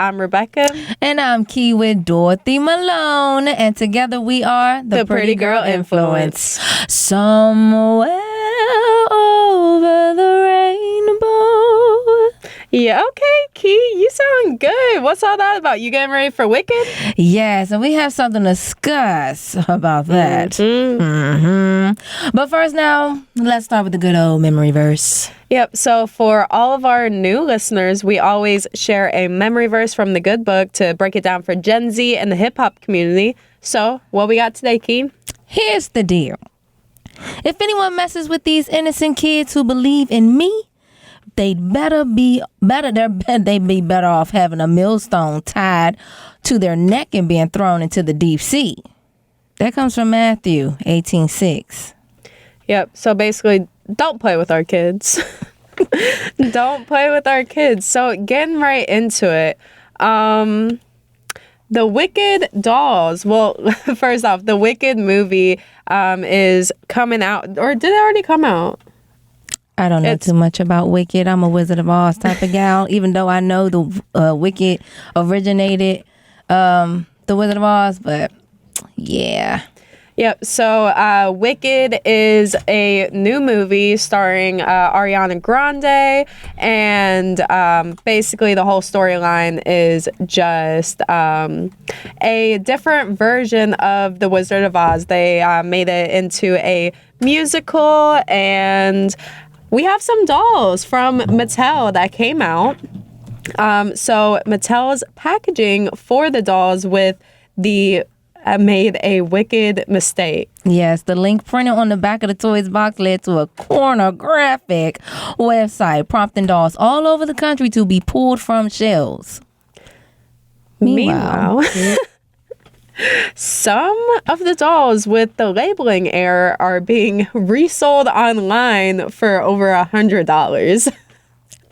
I'm Rebecca. And I'm Key with Dorothy Malone. And together we are the Pretty Girl Influence. Somewhere over the rainbow. Yeah, okay, Key, you sound good. What's all that about? You getting ready for Wicked? Yes, and we have something to discuss about that. But first now, let's start with the good old memory verse. Yep, so for all of our new listeners, we always share a memory verse from the good book to break it down for Gen Z and the hip-hop community. So, what we got today, Key? Here's the deal. If anyone messes with these innocent kids who believe in me, they'd be better off having a millstone tied to their neck and being thrown into the deep sea. That comes from Matthew 18:6. Yep, so basically, don't play with our kids. Don't play with our kids. So getting right into it. The Wicked dolls. Well, first off, the Wicked movie is coming out. Or did it already come out? I don't know too much about Wicked. I'm a Wizard of Oz type of gal, even though I know the Wicked originated the Wizard of Oz, but yeah. Yep, so Wicked is a new movie starring Ariana Grande, and basically the whole storyline is just a different version of The Wizard of Oz. They made it into a musical, and we have some dolls from Mattel that came out. So Mattel's packaging for the dolls with the made a wicked mistake. Yes, the link printed on the back of the toys box led to a pornographic website prompting dolls all over the country to be pulled from shelves. Meanwhile, some of the dolls with the labeling error are being resold online for over $100.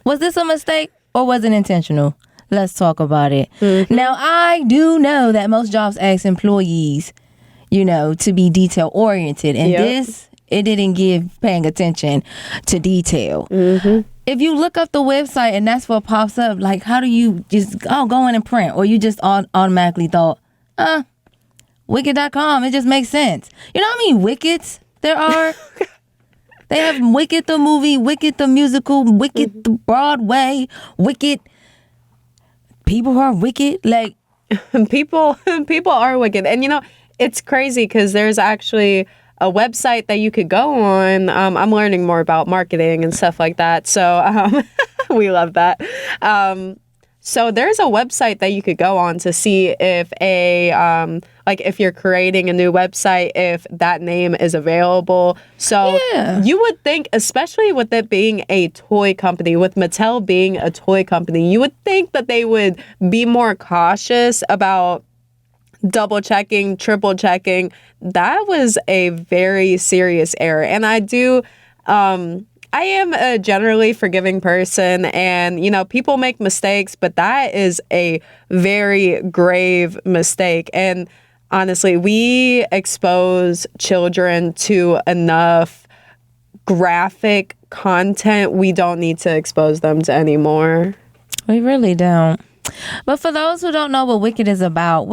Was this a mistake or was it intentional? Let's talk about it. Now, I do know that most jobs ask employees, to be detail oriented. And this, it didn't give paying attention to detail. If you look up the website and that's what pops up, like, how do you just, go in and print? Or you just automatically thought, Wicked.com, it just makes sense. You know how many Wickeds there are? They have Wicked the movie, Wicked the musical, Wicked the Broadway, Wicked. People who are wicked, like people are wicked. And it's crazy because there's actually a website that you could go on. I'm learning more about marketing and stuff like that, so we love that. So there's a website that you could go on to see if if you're creating a new website, if that name is available. So you would think, especially with it being a toy company, with Mattel being a toy company, you would think that they would be more cautious about double checking, triple checking. That was a very serious error. And I am a generally forgiving person, and, people make mistakes, but that is a very grave mistake. And honestly, we expose children to enough graphic content. We don't need to expose them to any more. We really don't. But for those who don't know what Wicked is about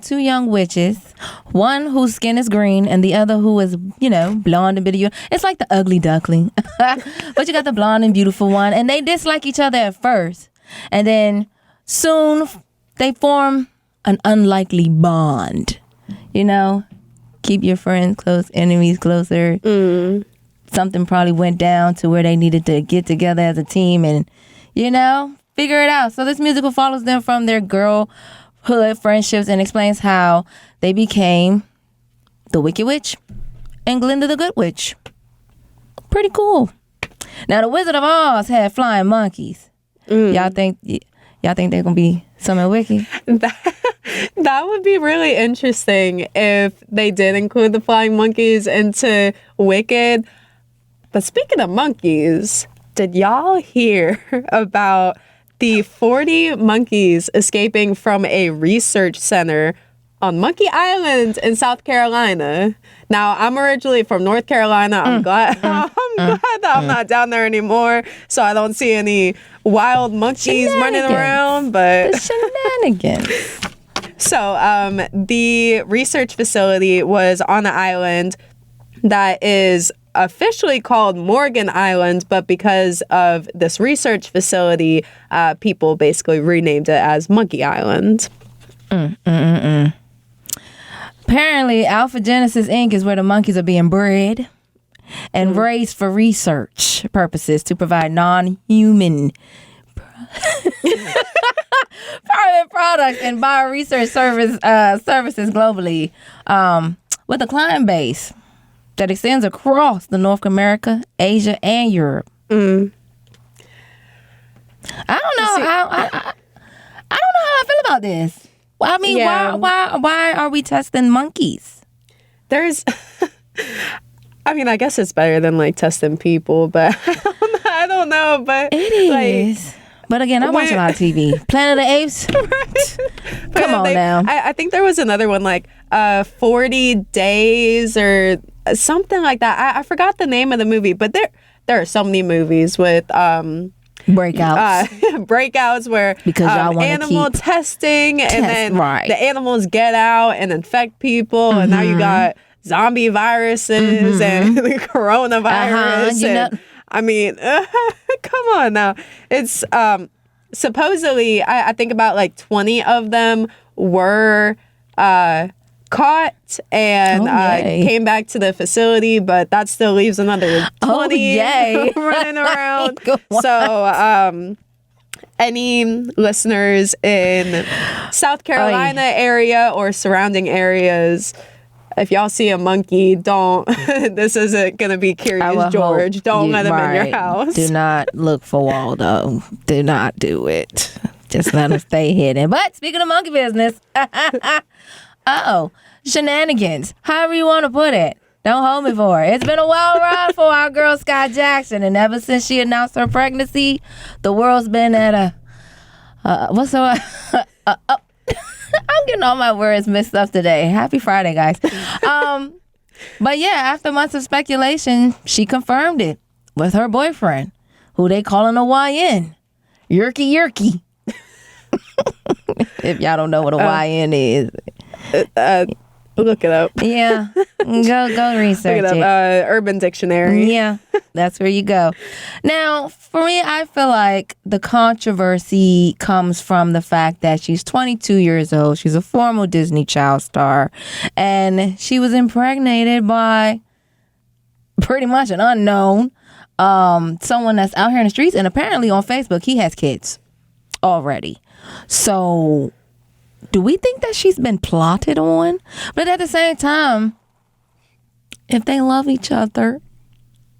two young witches, one whose skin is green and the other who is, blonde and beautiful. It's like the ugly duckling. But you got the blonde and beautiful one, and they dislike each other at first. And then soon they form an unlikely bond. Keep your friends close, enemies closer. Something probably went down to where they needed to get together as a team and, figure it out. So this musical follows them from their girlhood friendships and explains how they became the Wicked Witch and Glinda the Good Witch. Pretty cool. Now the Wizard of Oz had flying monkeys. Y'all think they're gonna be something wicked? That would be really interesting if they did include the flying monkeys into Wicked. But speaking of monkeys, did y'all hear about the 40 monkeys escaping from a research center on Monkey Island in South Carolina. Now, I'm originally from North Carolina. I'm glad that I'm not down there anymore, so I don't see any wild monkeys running around. But the shenanigans. So, the research facility was on an island that is officially called Morgan Island, but because of this research facility, people basically renamed it as Monkey Island. Apparently, Alpha Genesis Inc. is where the monkeys are being bred and raised for research purposes to provide non-human private products and bio-research services globally, with a client base that extends across the North America, Asia, and Europe. I don't know how I feel about this. Well, I mean, why are we testing monkeys? There's, I mean, I guess it's better than like testing people, but I don't know. But it is. But again, I watch a lot of TV. Planet of the Apes. Right. Come on now. I think there was another one like 40 Days or something like that. I forgot the name of the movie, but there are so many movies with breakouts where because y'all animal testing and then the animals get out and infect people, and now you got zombie viruses and the coronavirus. I mean, come on now. It's supposedly, I think about like 20 of them were caught and came back to the facility, but that still leaves another 20 running around. So any listeners in South Carolina area or surrounding areas, if y'all see a monkey, don't, this isn't going to be Curious George. Don't let him in your house. Do not look for Waldo. Do not do it. Just let him stay hidden. But speaking of monkey business, shenanigans, however you want to put it. Don't hold me for it. It's been a wild ride for our girl Skai Jackson. And ever since she announced her pregnancy, the world's been at I'm getting all my words mixed up today. Happy Friday, guys. But yeah, after months of speculation, she confirmed it with her boyfriend, who they calling a YN. Yerky. If y'all don't know what a YN is. Look it up. Yeah. Go research Look it up. Urban Dictionary. Yeah, that's where you go. Now, for me, I feel like the controversy comes from the fact that she's 22 years old. She's a former Disney child star. And she was impregnated by pretty much an unknown, someone that's out here in the streets. And apparently on Facebook, he has kids already. So do we think that she's been plotted on? But at the same time, if they love each other,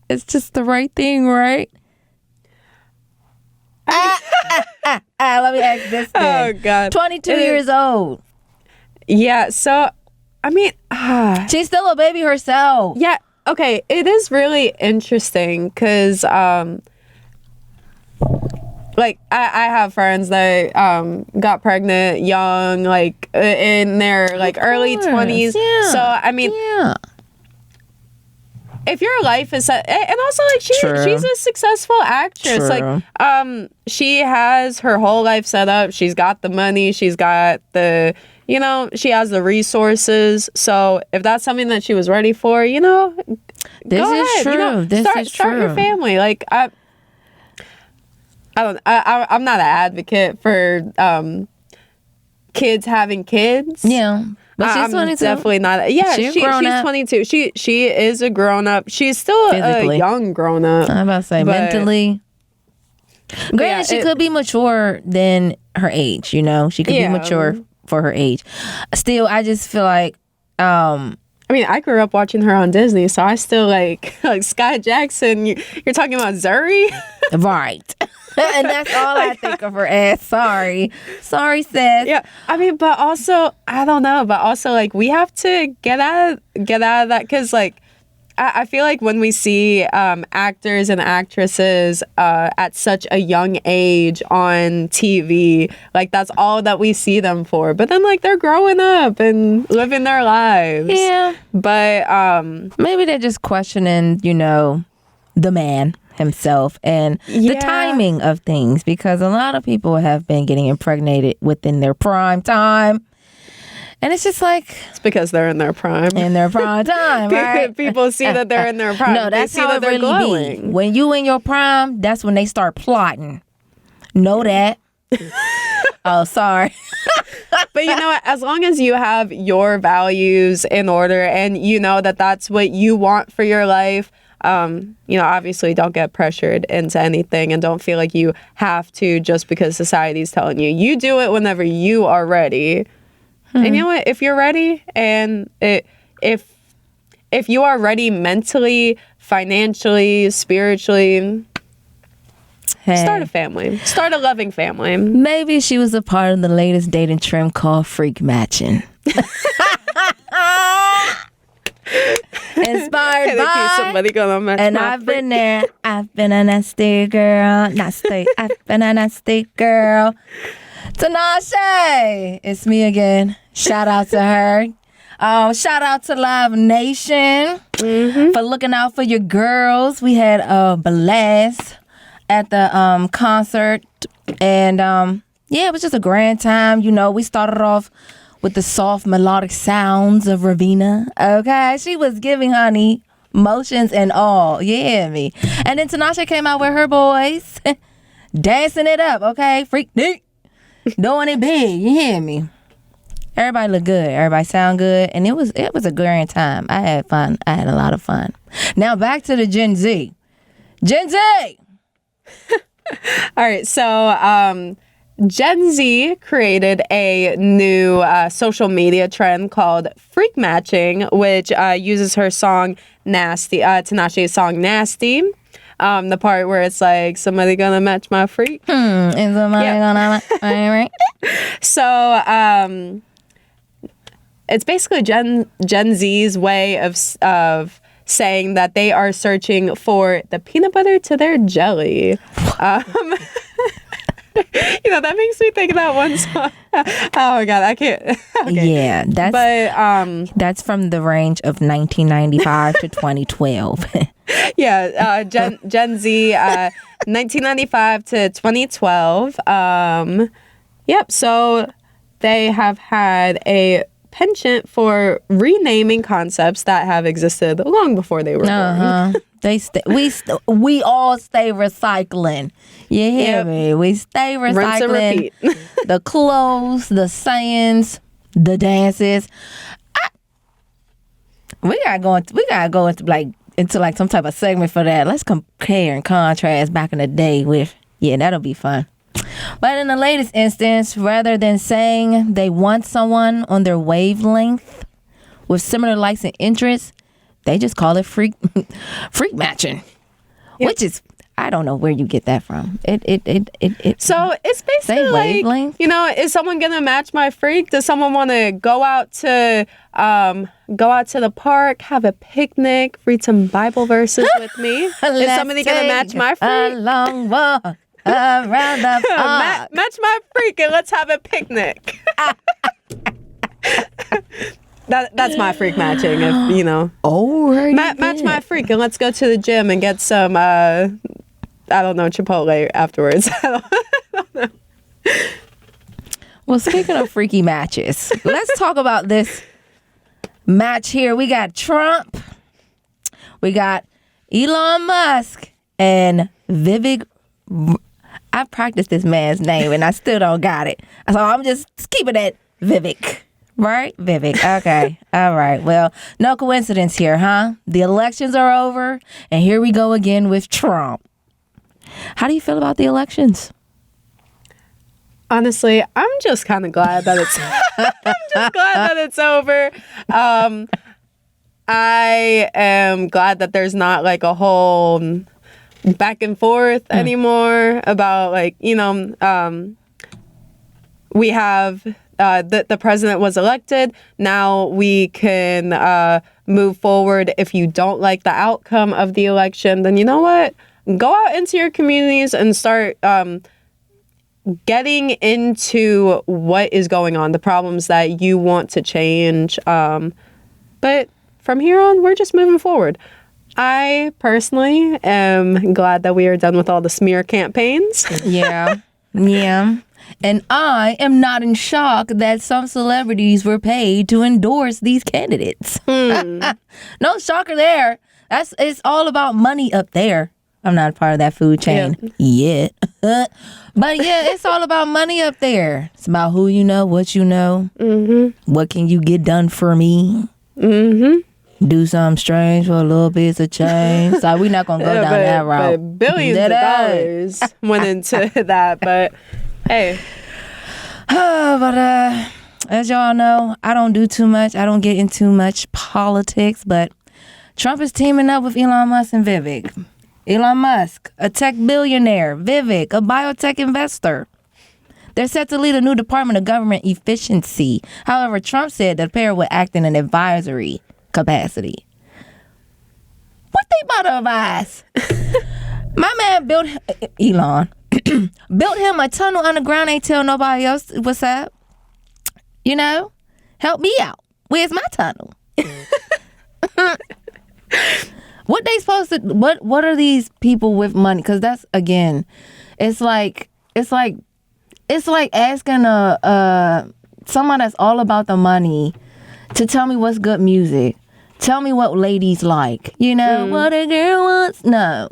it's just the right thing, right? Let me ask this then. Oh, God. 22 years old. Yeah, so, I mean... she's still a baby herself. Yeah, okay. It is really interesting because... like, I have friends that got pregnant young, like, in their, like, early 20s. Yeah. So, I mean, if your life is... and also, like, she's a successful actress. True. Like, she has her whole life set up. She's got the money. She's got the... You know, she has the resources. So, if that's something that she was ready for, you know, this is ahead. True. You know, start your family. Like, I'm not an advocate for kids having kids. Yeah. But she's 22. Definitely not. Yeah, she's 22. She is a grown up. She's still a young grown up. I'm about to say mentally. Granted, she could be mature than her age, you know. She could be mature for her age. Still, I just feel like I mean, I grew up watching her on Disney, so I still like Skai Jackson. You're talking about Zuri? Right. And that's all I think of her as. Sorry, sis. Yeah, I mean, but also, I don't know. But also, like, we have to get out of that because, like, I feel like when we see actors and actresses at such a young age on TV, like that's all that we see them for. But then like they're growing up and living their lives. Yeah. But maybe they're just questioning, the man himself and the timing of things, because a lot of people have been getting impregnated within their prime time. And it's just like... It's because they're in their prime. In their prime time, right? People see that they're in their prime. No, that's they see how that it they're really glowing. be. When you in your prime, that's when they start plotting. Know that. Oh, sorry. But you know what? As long as you have your values in order and you know that that's what you want for your life, obviously don't get pressured into anything and don't feel like you have to just because society's telling you. You do it whenever you are ready. And you know what? If you're ready and if you are ready mentally, financially, spiritually, start a family. Start a loving family. Maybe she was a part of the latest dating trend called freak matching. Inspired by somebody gonna match and my I've been there. I've been a nasty girl. I've been a nasty girl. Tinashe, it's me again. Shout out to her. Shout out to Live Nation for looking out for your girls. We had a blast at the concert, and it was just a grand time. We started off with the soft melodic sounds of Ravina. Okay, she was giving honey motions and all. You hear me? And then Tinashe came out with her boys, dancing it up. Okay, freak neat. Doing it big, you hear me? Everybody look good. Everybody sound good, and it was a grand time. I had fun. I had a lot of fun. Now back to the Gen Z. Gen Z. All right, so Gen Z created a new social media trend called freak matching, which uses her song "Nasty," Tinashe's song "Nasty." The part where it's like, somebody gonna match my freak. Is somebody gonna match my freak? So, it's basically Gen Z's way of saying that they are searching for the peanut butter to their jelly. That makes me think of that one song. Oh my God, I can't. Okay. Yeah, that's from the range of 1995 to 2012. Yeah, Gen Z, 1995 to 2012. Yep. So they have had a penchant for renaming concepts that have existed long before they were born. We all stay recycling. You hear me? We stay recycling. Rinse and repeat. The clothes, the sayings, the dances. We gotta go into like some type of segment for that. Let's compare and contrast back in the day with. Yeah, that'll be fun. But in the latest instance, rather than saying they want someone on their wavelength with similar likes and interests, they just call it freak matching, which is, I don't know where you get that from. So it's basically like, wavelength? Is someone gonna match my freak? Does someone want to go out to the park, have a picnic, read some Bible verses with me? Is somebody gonna match my freak? A long walk around the park. Match my freak and let's have a picnic. That's my freak matching, match my freak and let's go to the gym and get some Chipotle afterwards. I don't know. Well, speaking of freaky matches, let's talk about this match here. We got Trump, we got Elon Musk, and Vivek. I've practiced this man's name and I still don't got it, so I'm just keeping it Vivek. Right? Vivek. Okay. All right. Well, no coincidence here, huh? The elections are over, and here we go again with Trump. How do you feel about the elections? Honestly, I'm just kind of glad that it's over. I am glad that there's not like a whole back and forth anymore about we have the president was elected. Now we can move forward. If you don't like the outcome of the election, then you know what? Go out into your communities and start getting into what is going on, the problems that you want to change. But from here on, we're just moving forward. I personally am glad that we are done with all the smear campaigns. Yeah. Yeah. And I am not in shock that some celebrities were paid to endorse these candidates. No shocker there. It's all about money up there. I'm not a part of that food chain yet. But yeah, it's all about money up there. It's about who you know, what you know. Mm-hmm. What can you get done for me? Mm-hmm. Do something strange for a little bit of change. So we're not going to go down that route. But billions of dollars went into that. But hey. But as y'all know, I don't do too much. I don't get into much politics. But Trump is teaming up with Elon Musk and Vivek. Elon Musk, a tech billionaire. Vivek, a biotech investor. They're set to lead a new Department of Government Efficiency. However, Trump said the pair would act in an advisory capacity. What they about to advise? My man built, Elon, built him a tunnel underground, ain't tell nobody else what's up. You know? Help me out. Where's my tunnel? What they supposed to, what are these people with money? Because that's, again, it's like asking someone that's all about the money to tell me what's good music. Tell me what ladies like. You know, what a girl wants. No.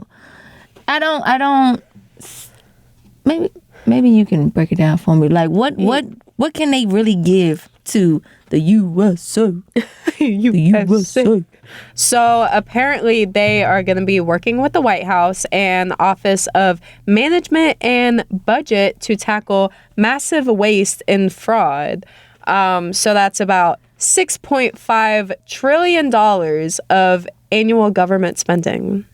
I don't maybe you can break it down for me. Like what can they really give to the USA? USA. So apparently they are going to be working with the White House and Office of Management and Budget to tackle massive waste and fraud. So that's about $6.5 trillion of annual government spending.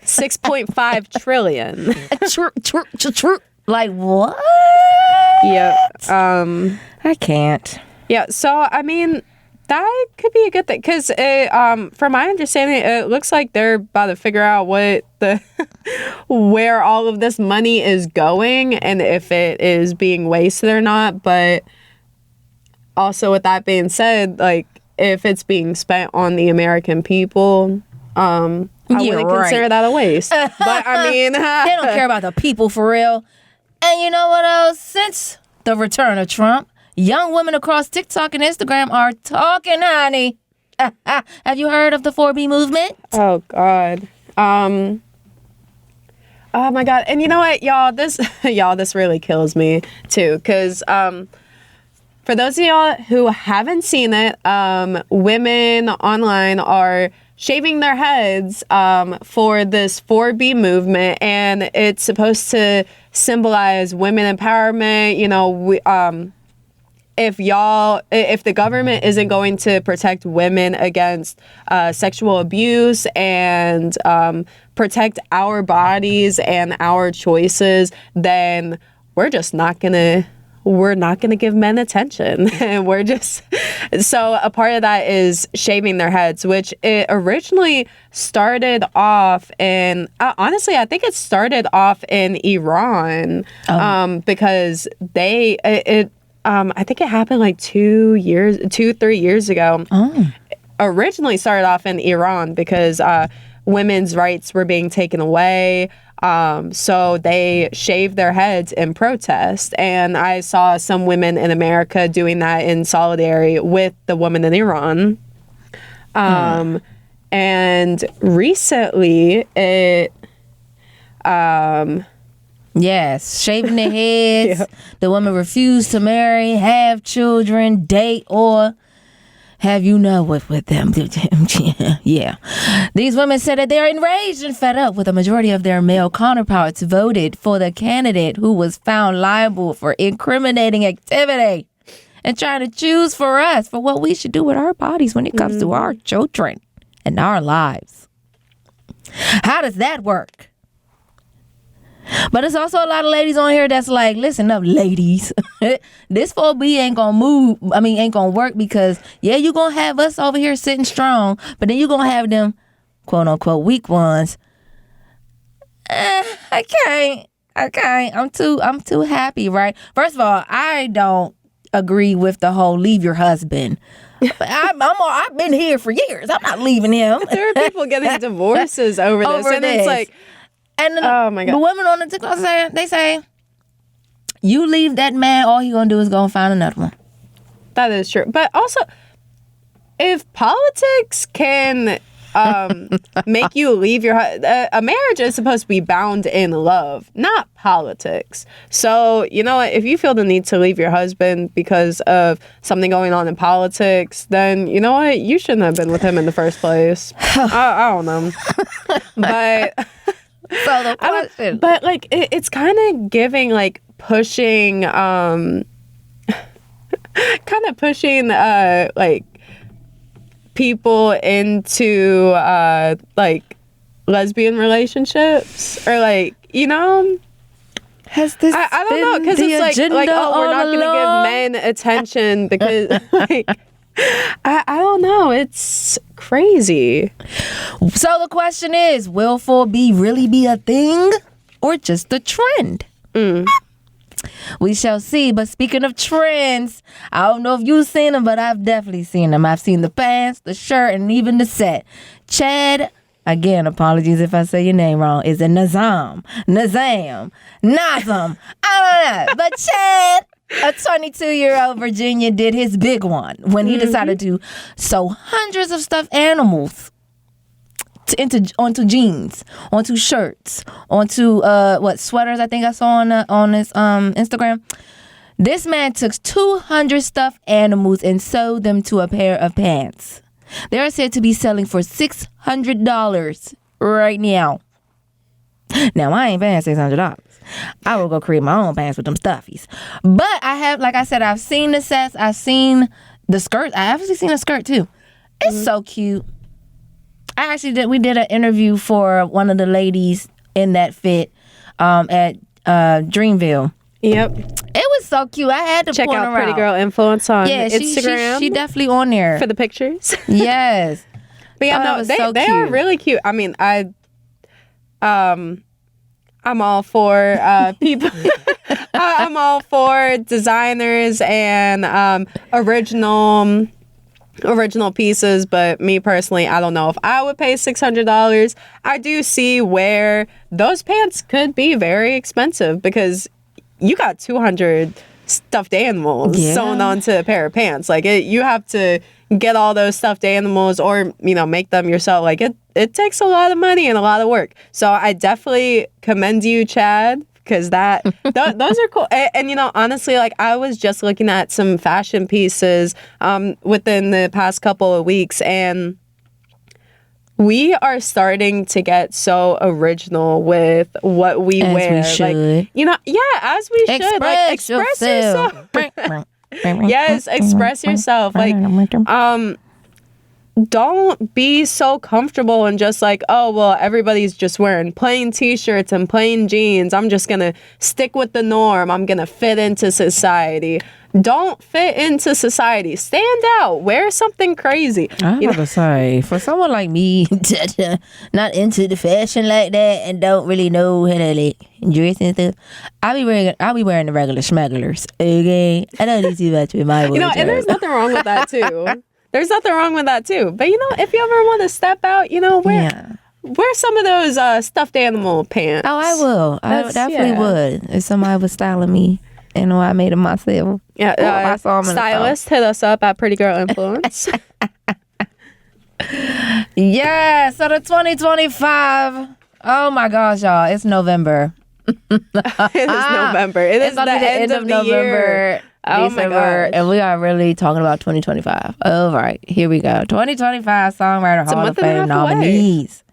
6.5 trillion. Like what? Yeah. I can't. Yeah. So I mean, that could be a good thing because, from my understanding, it looks like they're about to figure out where all of this money is going and if it is being wasted or not. But also, with that being said, like if it's being spent on the American people, I wouldn't consider that a waste. But I mean, they don't care about the people for real. And you know what else? Since the return of Trump, young women across TikTok and Instagram are talking, honey. Have you heard of the 4B movement? Oh, God. Oh, my God. And you know what, y'all? This really kills me, too. Because for those of y'all who haven't seen it, women online are shaving their heads for this 4B movement. And it's supposed to symbolize women empowerment. You know, if the government isn't going to protect women against sexual abuse and protect our bodies and our choices, then we're not gonna give men attention. And so a part of that is shaving their heads, which it originally started off in, honestly, I think it started off in Iran, because I think it happened like 3 years ago. Originally started off in Iran because women's rights were being taken away. So they shaved their heads in protest. And I saw some women in America doing that in solidarity with the woman in Iran. And recently it... Yes, shaving their heads. Yep. The woman refused to marry, have children, date, or have you know with them. Yeah. These women said that they're enraged and fed up with a majority of their male counterparts voted for the candidate who was found liable for incriminating activity and trying to choose for us for what we should do with our bodies when it comes to our children and our lives. How does that work? But it's also a lot of ladies on here that's like, listen up, ladies. This 4B ain't gonna move. I mean, ain't gonna work because, yeah, you gonna have us over here sitting strong, but then you gonna have them, quote unquote, weak ones. I can't. I'm too happy, right? First of all, I don't agree with the whole leave your husband. I've been here for years. I'm not leaving him. There are people getting divorces over this. And it's like, and oh my God. The women on the TikTok say, you leave that man, all he gonna do is go and find another one. That is true. But also, if politics can make you leave your a marriage is supposed to be bound in love, not politics. So, you know what? If you feel the need to leave your husband because of something going on in politics, then you know what? You shouldn't have been with him in the first place. I don't know. But so the question, but like it's kind of giving like pushing kind of pushing like people into like lesbian relationships, or like, you know, has this I don't know, because it's like oh, we're not gonna give men attention because like I don't know, it's crazy. So the question is, will 4B really be a thing or just a trend? We shall see. But speaking of trends, I don't know if you've seen them, but I've definitely seen them. I've seen the pants, the shirt, and even the set. Chad, again, apologies if I say your name wrong, is it Nazam, I don't know. But Chad, a 22-year-old Virginia, did his big one when he decided to sew hundreds of stuffed animals onto jeans, onto shirts, onto sweaters. I think I saw on his Instagram. This man took 200 stuffed animals and sewed them to a pair of pants. They are said to be selling for $600 right now. Now I ain't paying $600. I will go create my own pants with them stuffies. But I have, like I said, I've seen the sets. I've seen the skirts. I actually seen a skirt too. It's so cute. I actually we did an interview for one of the ladies in that fit at Dreamville. Yep. It was so cute. I had to check point out her Pretty out. Girl Influence on Instagram. She definitely on there for the pictures. Yes. But yeah, no, they are really cute. I mean, I'm all for people. I'm all for designers and original pieces, but me personally, I don't know if I would pay $600. I do see where those pants could be very expensive because you got 200 stuffed animals sewn onto a pair of pants. Like you have to get all those stuffed animals or, you know, make them yourself. Like it takes a lot of money and a lot of work. So I definitely commend you, Chad, because those are cool. And, you know, honestly, like I was just looking at some fashion pieces within the past couple of weeks, and we are starting to get so original with what we wear. We should. Like, you know, as we should. Like, express yourself. Yes, express yourself. Like, don't be so comfortable and just like, oh, well, everybody's just wearing plain t-shirts and plain jeans. I'm just going to stick with the norm. I'm going to fit into society. Don't fit into society. Stand out. Wear something crazy. I'm about to say, for someone like me, not into the fashion like that and don't really know how to like dress and stuff, I'll be wearing the regular schmugglers. Okay? I don't need too much with my wardrobe. You know, and there's nothing wrong with that too. There's nothing wrong with that too. But you know, if you ever want to step out, you know, wear some of those stuffed animal pants. Oh, I will. I definitely would. If somebody was styling me, you know, I made them myself. Yeah, I saw them. Stylist, hit us up at Pretty Girl Influence. Yeah, so the 2025. Oh my gosh, y'all. It's November. It is November. It is the end of the year. Oh my God. And we are really talking about 2025. All right, here we go. 2025 Songwriter Hall of Fame nominees.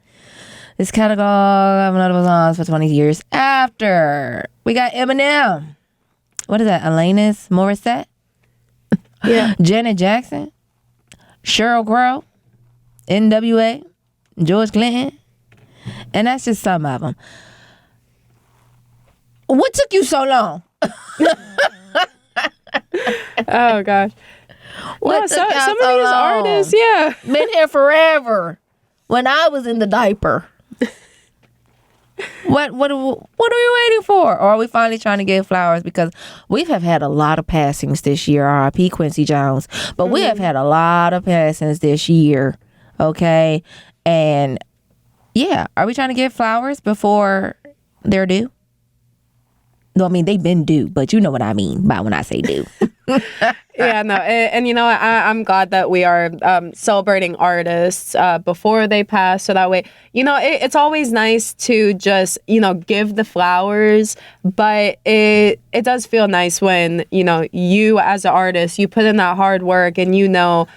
This catalog of notable songs for 20 years after. We got Eminem. What is that? Alanis Morissette? Yeah. Janet Jackson. Sheryl Crow. NWA. George Clinton. And that's just some of them. What took you so long? Oh gosh. What No, took y'all some of so these long? artists, yeah. Been here forever. When I was in the diaper. What are we waiting for? Or are we finally trying to give flowers? Because we have had a lot of passings this year. R.I.P. Quincy Jones. But we have had a lot of passings this year. Okay? And yeah, are we trying to give flowers before they're due? No, I mean, they've been due, but you know what I mean by when I say due. Yeah, no, and you know, I'm glad that we are celebrating artists before they pass, so that way, you know, it's always nice to just, you know, give the flowers, but it does feel nice when, you know, you as an artist, you put in that hard work, and you know,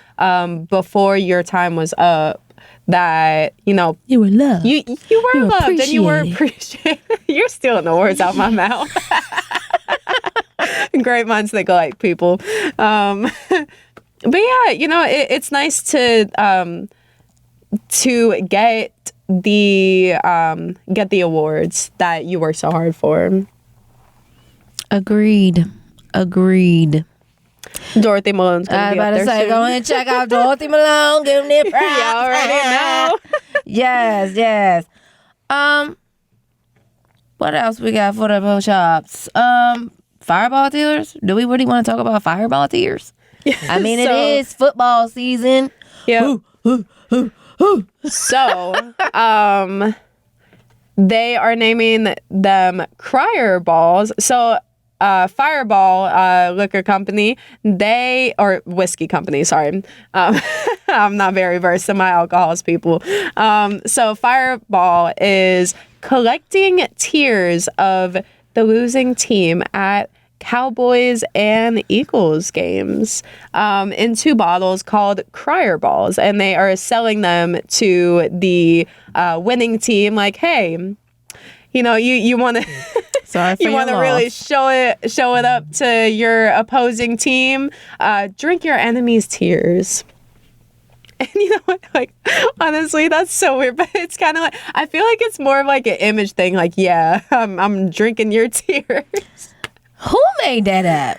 before your time was up, that, you know, You were loved. you were loved and you were appreciated. You're stealing the words out my mouth. Great minds think alike, people. But yeah, you know, it's nice to get the awards that you work so hard for. Agreed. Dorothy Malone's gonna be up there soon. Go and check out Dorothy Malone. Give me a prize. You already know. Yes. What else we got for the shops? Fireball tears. Do we really want to talk about fireball tears? I mean, it is football season. Yeah. So, they are naming them crier balls. So, Fireball liquor company, or whiskey company, sorry. I'm not very versed in my alcohols, people. So Fireball is collecting tears of the losing team at Cowboys and Eagles games in 2 bottles called crier balls, and they are selling them to the winning team like, hey, you know, you want to you want to really show it up to your opposing team. Drink your enemy's tears. And you know what? Like, honestly, that's so weird. But it's kind of like, I feel like it's more of like an image thing. Like, yeah, I'm drinking your tears. Who made that up?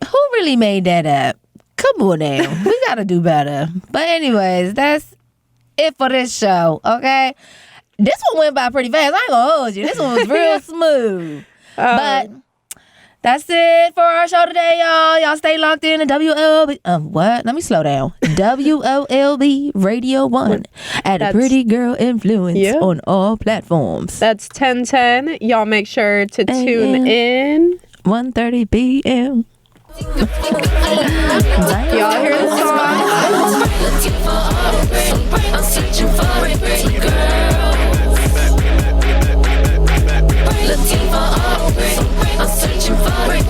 Who really made that up? Come on now. We got to do better. But anyways, that's it for this show, okay? This one went by pretty fast. I ain't gonna hold you. This one was real smooth. But that's it for our show today, y'all. Y'all stay locked in to WLB. What? Let me slow down. WLB Radio 1 at a Pretty Girl Influence on all platforms. That's 1010. Y'all make sure to tune in. 1:30 p.m. Y'all hear the song? I'm searching for a pretty girl. Looking for a pretty. I'm searching for a